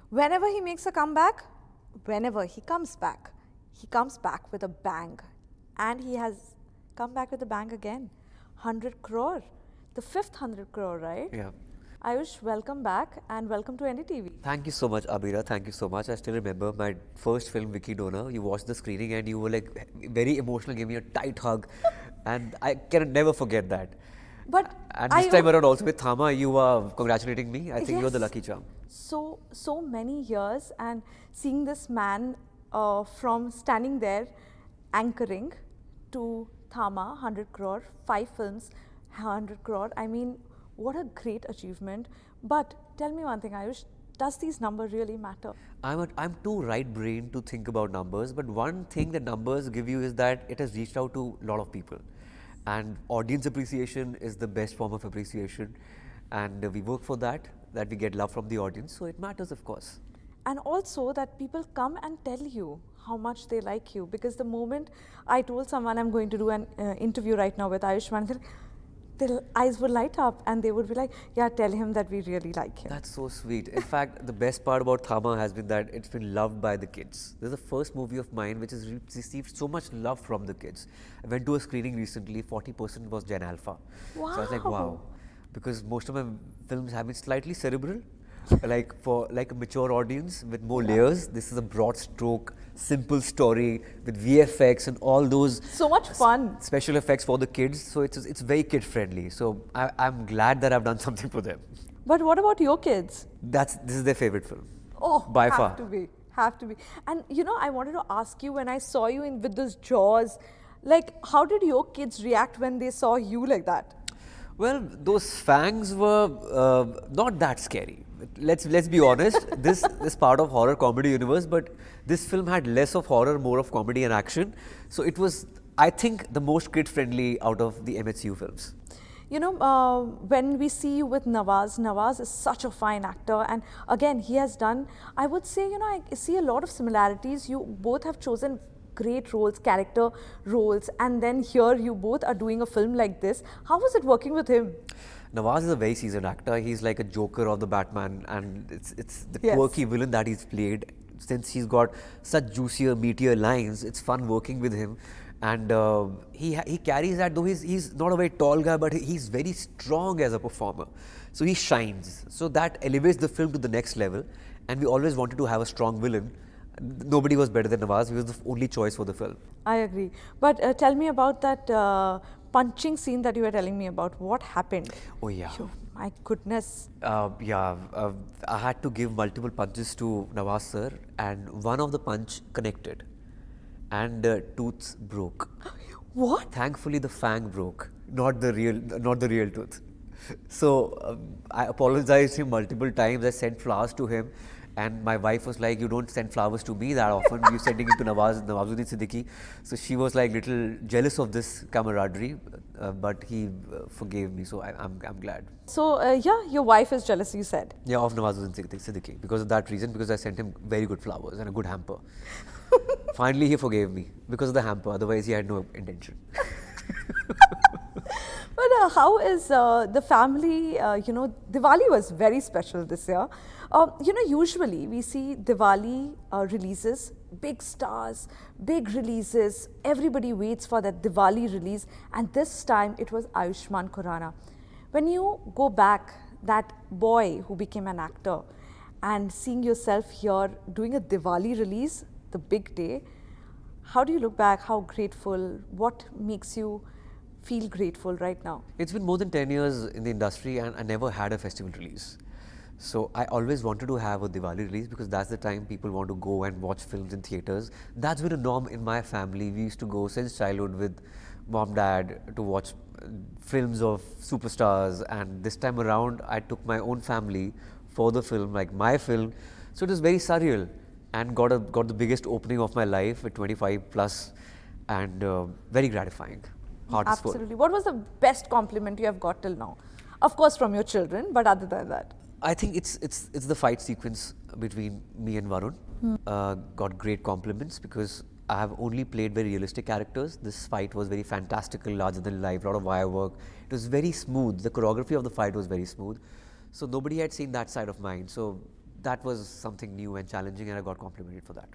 Whenever he makes a comeback, whenever he comes back with a bang. And he has come back with a bang again. 100 crore. The fifth 100 crore, right? Yeah. Ayush, welcome back and welcome to NDTV. Thank you so much, Abira. Thank you so much. I still remember my first film, Vicky Donor. You watched the screening and you were like very emotional, gave me a tight hug. And I can never forget that. But And this time around also with Thama, you are congratulating me. I think you're the Yes. lucky charm. So many years, and seeing this man from standing there anchoring to Thama, 100 crore, 5 films, 100 crore. I mean, what a great achievement. But tell me one thing, Ayush, does these numbers really matter? I'm too right-brained to think about numbers, but one thing that numbers give you is that it has reached out to a lot of people. And audience appreciation is the best form of appreciation. And we work for that we get love from the audience. So it matters, of course. And also that people come and tell you how much they like you. Because the moment I told someone I'm going to do an interview right now with Ayushmann, their eyes would light up and they would be like, yeah, tell him that we really like him. That's so sweet. In fact, the best part about Thama has been that it's been loved by the kids. This is the first movie of mine which has received so much love from the kids. I went to a screening recently, 40% was Gen Alpha. Wow. So I was like, wow. Because most of my films have been slightly cerebral, like for a mature audience with more layers. This is a broad stroke, simple story with VFX and all those so much fun special effects for the kids. So it's very kid friendly. So I'm glad that I've done something for them. But what about your kids? This is their favorite film. Oh, by far. Have to be. And you know, I wanted to ask you, when I saw you with those jaws, like how did your kids react when they saw you like that? Well, those fangs were not that scary. Let's be honest. This is part of horror comedy universe, but this film had less of horror, more of comedy and action. So it was, I think, the most kid friendly out of the MHCU films. You know, when we see you with Nawaz is such a fine actor, and again, he has done, I would say, you know, I see a lot of similarities. You both have chosen great roles, character roles, and then here you both are doing a film like this. How was it working with him? Nawaz is a very seasoned actor. He's like a Joker of the Batman, and it's the quirky villain that he's played. Since he's got such juicier, meatier lines, it's fun working with him. And he carries that, though he's not a very tall guy, but he's very strong as a performer. So he shines. So that elevates the film to the next level. And we always wanted to have a strong villain. Nobody was better than Nawaz. He was the only choice for the film. I agree. But tell me about that punching scene that you were telling me about. What happened? Oh, yeah. My goodness. I had to give multiple punches to Nawaz sir, and one of the punch connected. And tooth broke. What? Thankfully, the fang broke, not the real tooth. So I apologized him multiple times. I sent flowers to him, and my wife was like, "You don't send flowers to me that often. You're sending it to Nawazuddin Siddiqui." So she was like little jealous of this camaraderie, but he forgave me. So I'm glad. So yeah, your wife is jealous, you said. Yeah, of Nawazuddin Siddiqui because of that reason. Because I sent him very good flowers and a good hamper. Finally, he forgave me because of the hamper. Otherwise, he had no intention. But how is the family, you know, Diwali was very special this year. You know, usually we see Diwali releases, big stars, big releases. Everybody waits for that Diwali release. And this time it was Ayushmann Khurrana. When you go back, that boy who became an actor, and seeing yourself here doing a Diwali release, the big day, how do you look back? How grateful? What makes you feel grateful right now? It's been more than 10 years in the industry and I never had a festival release. So I always wanted to have a Diwali release because that's the time people want to go and watch films in theatres. That's been a norm in my family. We used to go since childhood with mom, dad to watch films of superstars, and this time around I took my own family for the film, like my film. So it was very surreal and got the biggest opening of my life at 25 plus, and very gratifying. Heart is full. Absolutely. What was the best compliment you have got till now? Of course from your children, but other than that. I think it's the fight sequence between me and Varun. Got great compliments because I have only played very realistic characters. This fight was very fantastical, larger than life, a lot of wire work. It was very smooth. The choreography of the fight was very smooth. So nobody had seen that side of mine. So that was something new and challenging, and I got complimented for that.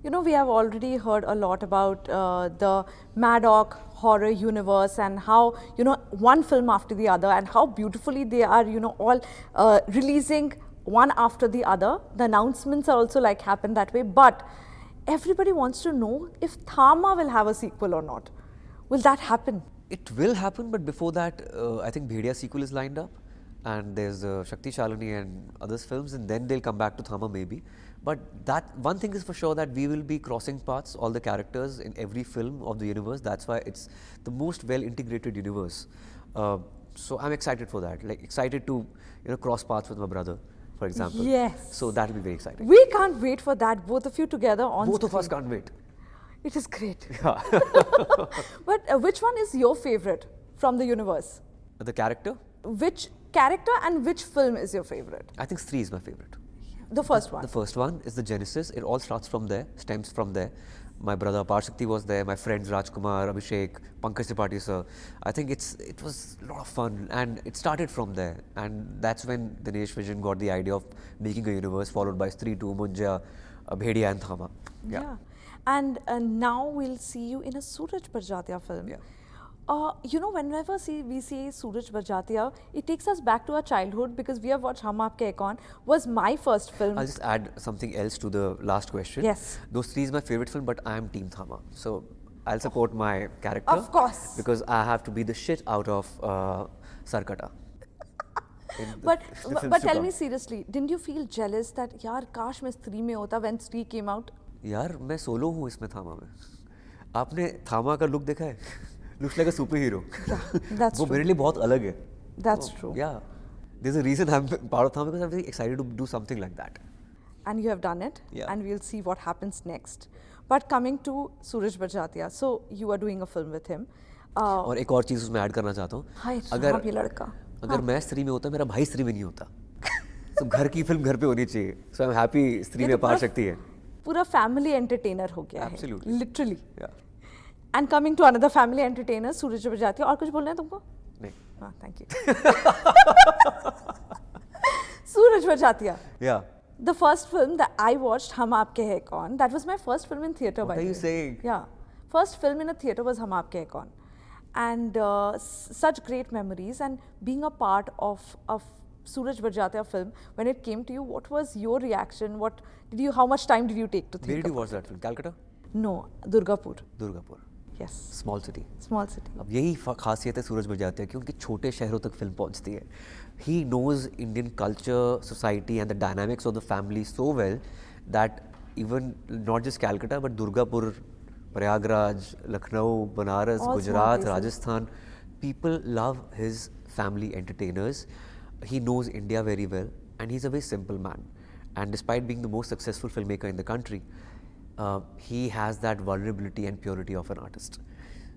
You know, we have already heard a lot about the Maddock Horror Universe and how, you know, one film after the other and how beautifully they are, you know, all releasing one after the other. The announcements are also like happen that way. But everybody wants to know if Thama will have a sequel or not. Will that happen? It will happen, but before that, I think Bhedia sequel is lined up, and there's Shakti Shalini and others films, and then they'll come back to Thama maybe. But that one thing is for sure, that we will be crossing paths, all the characters in every film of the universe. That's why it's the most well integrated universe. So I'm excited for that. Like excited to, you know, cross paths with my brother, for example. Yes. So that will be very exciting. We can't wait for that, both of you together on Both screen. of us can't wait. It is great. Yeah. But which one is your favorite from the universe? The character? Which character and which film is your favorite? I think Stree is my favorite. The first one. The first one is the genesis. It all starts from there, stems from there. My brother Parshakti was there, my friends Rajkumar, Abhishek, Pankaj Tripathi sir. I think it was a lot of fun, and it started from there. And that's when Dinesh Vision got the idea of making a universe, followed by Stree 2, Munja, Bhedia and Thama. Yeah. And now we'll see you in a Suraj Barjatia film. Yeah. You know, whenever we see Suraj Barjatia, it takes us back to our childhood because we have watched Hum Aapke Hai Kaun, was my first film. I'll just add something else to the last question. Yes. Though Stree is my favorite film, but I am Team Thama. So I'll support my character. Of course. Because I have to be the shit out of Sarkata. But tell me seriously, didn't you feel jealous that, yaar, kash main Stree mein hota when Stree came out? यार मैं solo हूँ इसमें थामा में. आपने थामा का look देखा है? Looks like a superhero. That's वो true. मेरे लिए बहुत अलग है. That's true. Yeah. There's a reason I'm part of Thama, because I'm very excited to do something like that. And you have done it. Yeah. And we'll see what happens next. But coming to Suraj Barjatia, so you are doing a film with him. और एक और चीज़ उसमें add करना चाहता हूँ. हाय अगर ये लड़का. अगर मैं स्त्री में होता, मेरा भाई स्त्री में नहीं होता. तो घर की फिल्म घर पे होनी चाहिए. So I'm happy स्त्री में पार शक्ति है. पूरा फैमिली एंटरटेनर हो गया है. Absolutely. Literally. Yeah. And coming to another family entertainer, Suraj Barjatia. और कुछ बोलना है तुमको? नहीं. हाँ, thank you. Suraj Barjatia. Yeah. The first film that I watched, Hum Aapke Hai Kaun, that was my first film in theatre. What by are the you way. saying? Yeah. First film in a theatre was Hum Aapke Hai Kaun. And such great memories, and being a part of Suraj Barjatia film, when it came to you, what was your reaction? How much time did you take to think Where did you about watch that film? Calcutta? No, Durgapur. Durgapur. Yes. Small city. Small city. अब यही खासियत है सूरज बरजात्या की, उनके छोटे शहरों तक film पहुंचती है. He knows Indian culture, society and the dynamics of the family so well that even not just Calcutta but Durgapur, Prayagraj, Lucknow, Banaras, All small Gujarat, places. Rajasthan, people love his family entertainers. He knows India very well, and he's a very simple man. And despite being the most successful filmmaker in the country, he has that vulnerability and purity of an artist.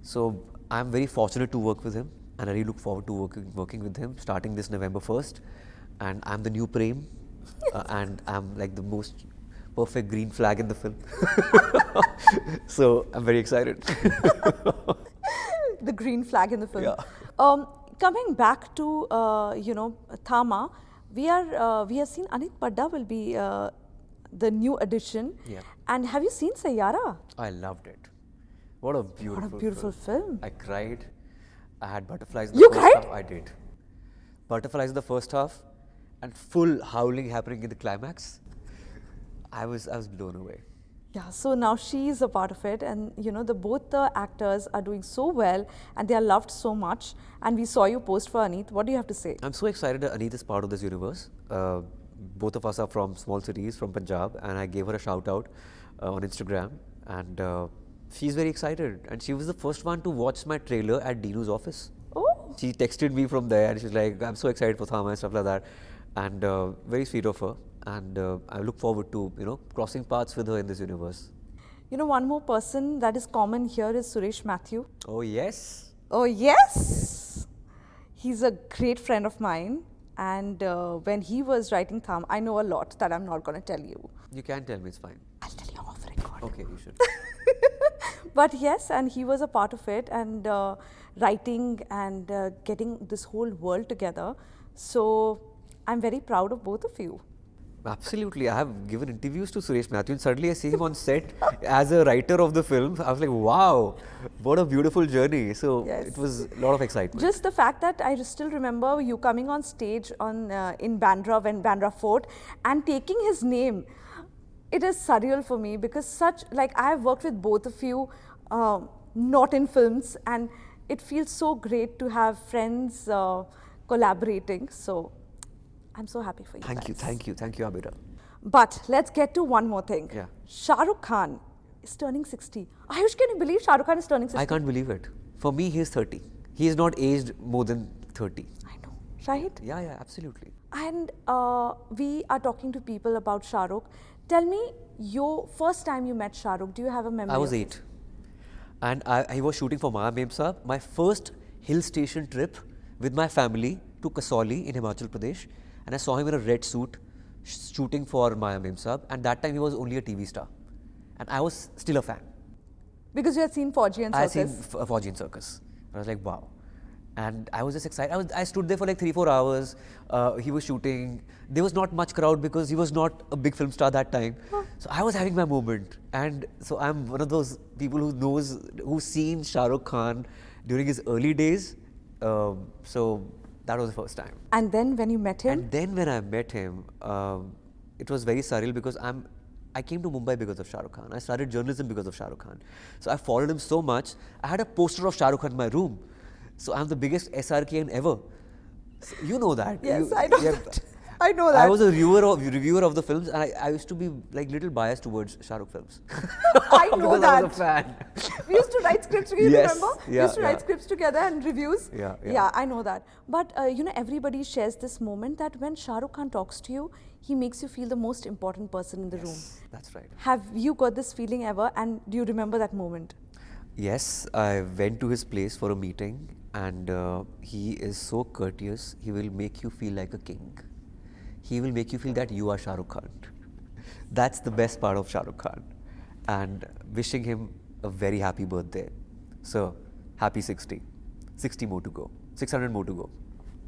So I'm very fortunate to work with him, and I really look forward to working with him starting this November 1st. And I'm the new Prem, and I'm like the most perfect green flag in the film. So I'm very excited. The green flag in the film. Yeah. Coming back to Thama, we have seen Aneet Padda will be the new addition. Yeah. And have you seen Saiyaara? I loved it. What a beautiful, What a beautiful film. I cried. I had butterflies in the You first cried? half. I did. Butterflies in the first half and full howling happening in the climax. I was blown away. Yeah, so now she is a part of it, and both the actors are doing so well, and they are loved so much. And we saw you post for Aneet. What do you have to say? I'm so excited that Aneet is part of this universe. Both of us are from small cities, from Punjab, and I gave her a shout out on Instagram, and she's very excited. And she was the first one to watch my trailer at Dinu's office. Oh. She texted me from there, and she's like, "I'm so excited for Thama" and stuff like that. And very sweet of her. And I look forward to crossing paths with her in this universe. One more person that is common here is Suresh Mathew. Oh yes. Oh yes, he's a great friend of mine, and when he was writing Thama, I know a lot that I'm not going to tell you. You can tell me, it's fine. I'll tell you off record. Okay, you should. But yes, and he was a part of it, and writing and getting this whole world together. So I'm very proud of both of you. Absolutely. I have given interviews to Suresh Mathew and suddenly I see him on set as a writer of the film. I was like, wow, what a beautiful journey. So Yes. it was a lot of excitement. Just the fact that I still remember you coming on stage in Bandra, when Bandra Fort, and taking his name. It is surreal for me because I have worked with both of you, not in films, and it feels so great to have friends collaborating. So I'm so happy for you. Thank you, guys. thank you, Abira. But let's get to one more thing. Yeah. Shah Rukh Khan is turning 60. Ayush, can you believe Shah Rukh Khan is turning 60? I can't believe it. For me, he's 30. He is not aged more than 30. I know. Shahid? Yeah, absolutely. And we are talking to people about Shah Rukh. Tell me, your first time you met Shah Rukh, do you have a memory? I was of 8. And I was shooting for Maya Mem Saab, my first hill station trip with my family to Kasauli in Himachal Pradesh. And I saw him in a red suit shooting for Maya Mem Saab. And that time he was only a TV star. And I was still a fan. Because you had seen Fauji and I had Circus. seen Fauji and Circus. I was like, wow. And I was just excited. I stood there for like 3-4 hours. He was shooting. There was not much crowd because he was not a big film star that time. So I was having my moment. And so I'm one of those people who's seen Shah Rukh Khan during his early days. So that was the first time. And then when you met him? And then when I met him, it was very surreal because I came to Mumbai because of Shah Rukh Khan. I started journalism because of Shah Rukh Khan. So I followed him so much. I had a poster of Shah Rukh Khan in my room. So I'm the biggest SRKN ever. So you know that. Yes, I know that. I know that. I was a reviewer of the films, and I used to be like little biased towards Shah Rukh films. I know because that. I was a fan. We used to write scripts together, Yes, remember? We yeah, used to write yeah. scripts together and reviews. Yeah. I know that. But you know, everybody shares this moment that when Shah Rukh Khan talks to you, he makes you feel the most important person in the room. That's right. Have you got this feeling ever, and do you remember that moment? Yes, I went to his place for a meeting, and he is so courteous. He will make you feel like a king. He will make you feel that you are Shah Rukh Khan. That's the best part of Shah Rukh Khan. And wishing him a very happy birthday. So, happy 60. 60 more to go. 600 more to go.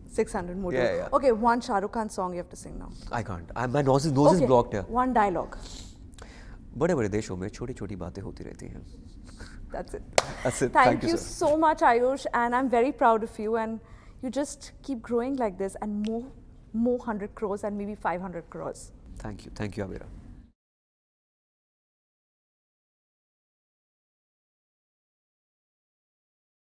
600 more. Yeah. Okay, one Shah Rukh Khan song you have to sing now. I can't. My nose is blocked here. One dialogue. बड़े-बड़े देशों में छोटी-छोटी बातें होती रहती हैं. That's it. That's it. Thank you sir. so much, Ayush, and I'm very proud of you. And you just keep growing like this, and more 100 crores and maybe 500 crores. Thank you, Abira.